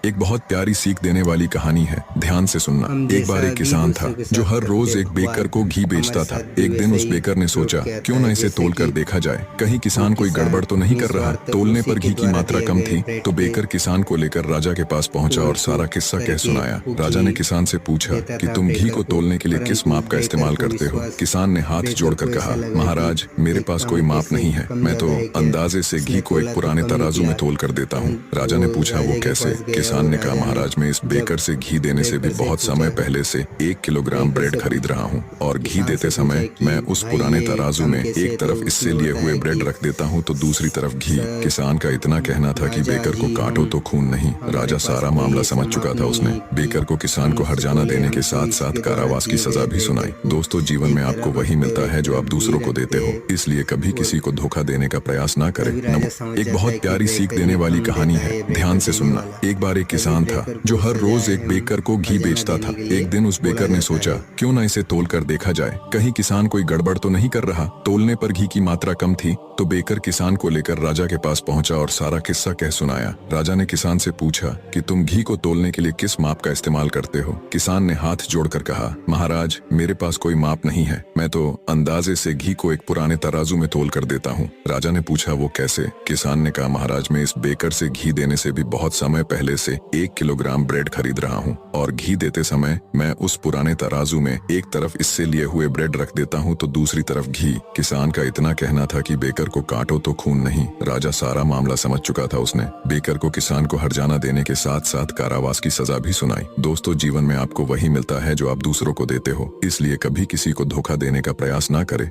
एक बहुत प्यारी सीख देने वाली कहानी है। ध्यान से सुनना। एक बार एक किसान था जो हर रोज एक बेकर को घी बेचता था। एक दिन उस बेकर ने सोचा, क्यों न इसे तोल कर देखा जाए, कहीं किसान कोई गड़बड़ तो नहीं कर रहा। तोलने पर घी की मात्रा कम थी तो बेकर किसान को लेकर राजा के पास पहुंचा और सारा किस्सा कह सुनाया। राजा ने किसान से पूछा कि तुम घी को तोलने के लिए किस माप का इस्तेमाल करते हो। किसान ने हाथ जोड़कर कहा, महाराज मेरे पास कोई माप नहीं है, मैं तो अंदाजे से घी को एक पुराने तराजू में तोल कर देता हूँ। राजा ने पूछा, वो कैसे? किसान ने कहा, महाराज मैं इस बेकर से घी देने से भी बहुत समय पहले से 1 किलोग्राम ब्रेड खरीद रहा हूँ और घी देते समय मैं उस पुराने तराजू में एक तरफ इससे लिए हुए ब्रेड रख देता हूँ तो दूसरी तरफ घी। किसान का इतना कहना था कि बेकर को काटो तो खून नहीं। राजा सारा मामला समझ चुका था। उसने बेकर को किसान को हर्जाना देने के साथ साथ कारावास की सजा भी सुनाई। दोस्तों, जीवन में आपको वही मिलता है जो आप दूसरों को देते हो, इसलिए कभी किसी को धोखा देने का प्रयास ना करें। एक बहुत प्यारी सीख देने वाली कहानी है। ध्यान से सुनना। एक बार एक किसान था जो हर रोज एक बेकर को घी बेचता था। एक दिन उस बेकर ने सोचा, क्यों न इसे तोल कर देखा जाए, कहीं किसान कोई गड़बड़ तो नहीं कर रहा। तोलने पर घी की मात्रा कम थी तो बेकर किसान को लेकर राजा के पास पहुंचा और सारा किस्सा कह सुनाया। राजा ने किसान से पूछा कि तुम घी को तोलने के लिए किस माप का इस्तेमाल करते हो। किसान ने हाथ जोड़कर कहा, महाराज मेरे पास कोई माप नहीं है, मैं तो अंदाजे से घी को एक पुराने तराजू में तोल कर देता हूँ। राजा ने पूछा, वो कैसे? किसान ने कहा, महाराज मैं इस बेकर से घी देने से भी बहुत समय पहले से 1 किलोग्राम ब्रेड खरीद रहा हूँ और घी देते समय मैं उस पुराने तराजू में एक तरफ इससे लिए हुए ब्रेड रख देता हूँ तो दूसरी तरफ घी। किसान का इतना कहना था कि बेकर को काटो तो खून नहीं। राजा सारा मामला समझ चुका था। उसने बेकर को किसान को हर्जाना देने के साथ साथ कारावास की सजा भी सुनाई। दोस्तों, जीवन में आपको वही मिलता है जो आप दूसरों को देते हो, इसलिए कभी किसी को धोखा देने का प्रयास ना करें।